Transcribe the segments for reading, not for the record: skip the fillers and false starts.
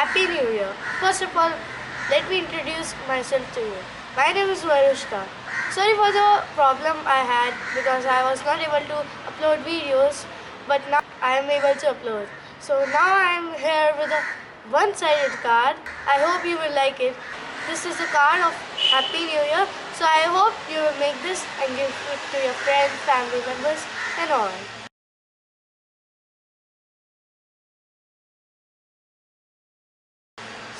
Happy New Year. First of all, let me introduce myself to you. My name is Varushka. Sorry for the problem I had because I was not able to upload videos, but now I am able to upload. So now I am here with a one-sided card. I hope you will like it. This is a card of Happy New Year. So I hope you will make this and give it to your friends, family members and all.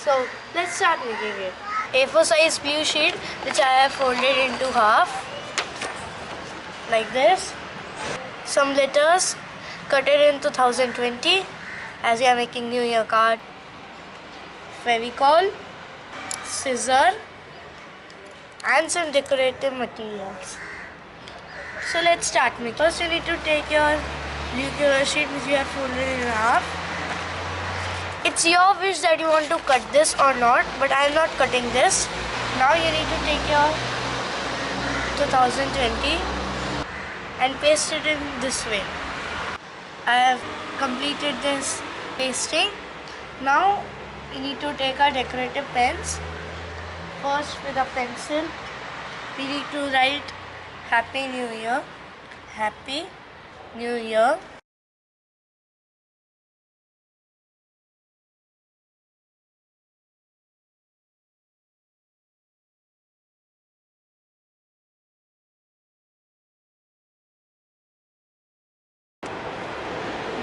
So let's start making it. A4 size blue sheet which I have folded into half like this. Some letters cut it in 2020 as we are making New Year card. Fevicol, scissor and some decorative materials. So let's start making. First you need to take your blue color sheet which you have folded in half. It's your wish that you want to cut this or not, but I am not cutting this. Now you need to take your 2020 and paste it in this way. I have completed this pasting. Now we need to take our decorative pens. First with a pencil, we need to write Happy New Year. Happy New Year.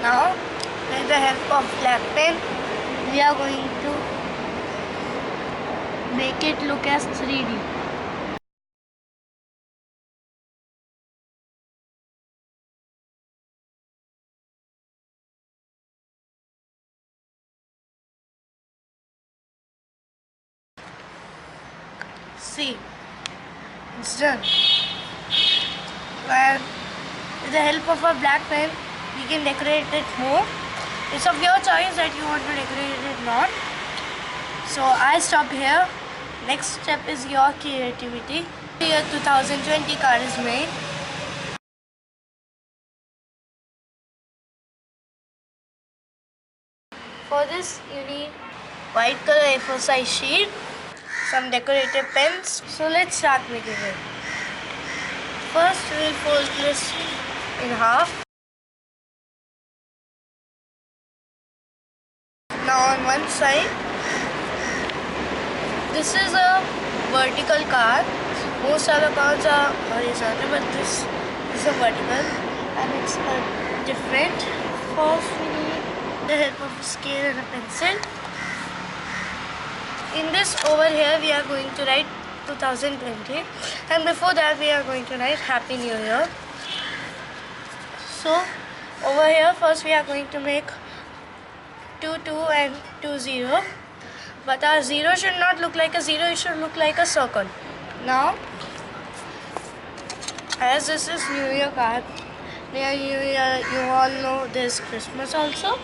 Now, with the help of black pen, we are going to make it look as 3D. See, it's done. And with the help of a black pen, we can decorate it more. It's of your choice that you want to decorate it or not. So I stop here. Next step is your creativity. Your 2020 card is made. For this you need white color A4 size sheet, some decorative pens. So let's start making it. First we will fold this in half. Now on one side, this is a vertical card. Most other cards are horizontal, but this is a vertical and it's different. First we need the help of a scale and a pencil. In this over here we are going to write 2020 and before that we are going to write Happy New Year. So over here first we are going to make 2 2 and 2 0, but our 0 should not look like a 0, it should look like a circle. Now as this is New Year card, near New Year you all know there's Christmas also,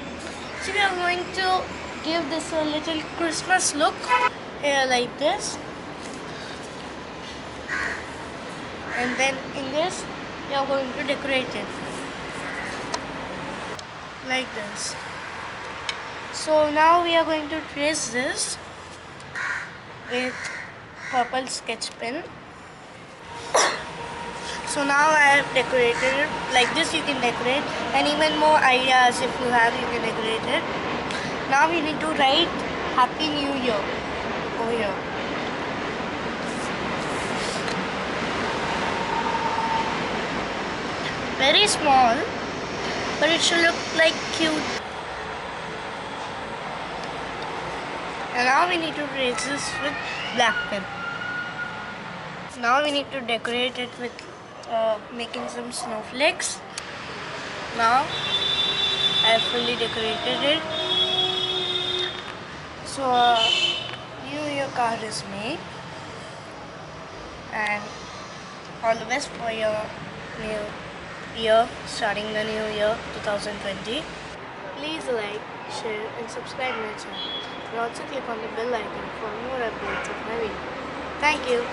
so we are going to give this a little Christmas look here like this, and then in this we are going to decorate it like this. So now we are going to trace this with purple sketch pen. So now I have decorated it like this. You can decorate, and even more ideas if you have, you can decorate it. Now we need to write Happy New Year over here. Very small, but it should look like cute. And now we need to trace this with black pen. Now we need to decorate it with making some snowflakes. Now I have fully decorated it. So New Year card is made, and all the best for your new year, starting the new year 2020. Please like, share and subscribe my channel, and also click on the bell icon for more updates of my video. Thank you.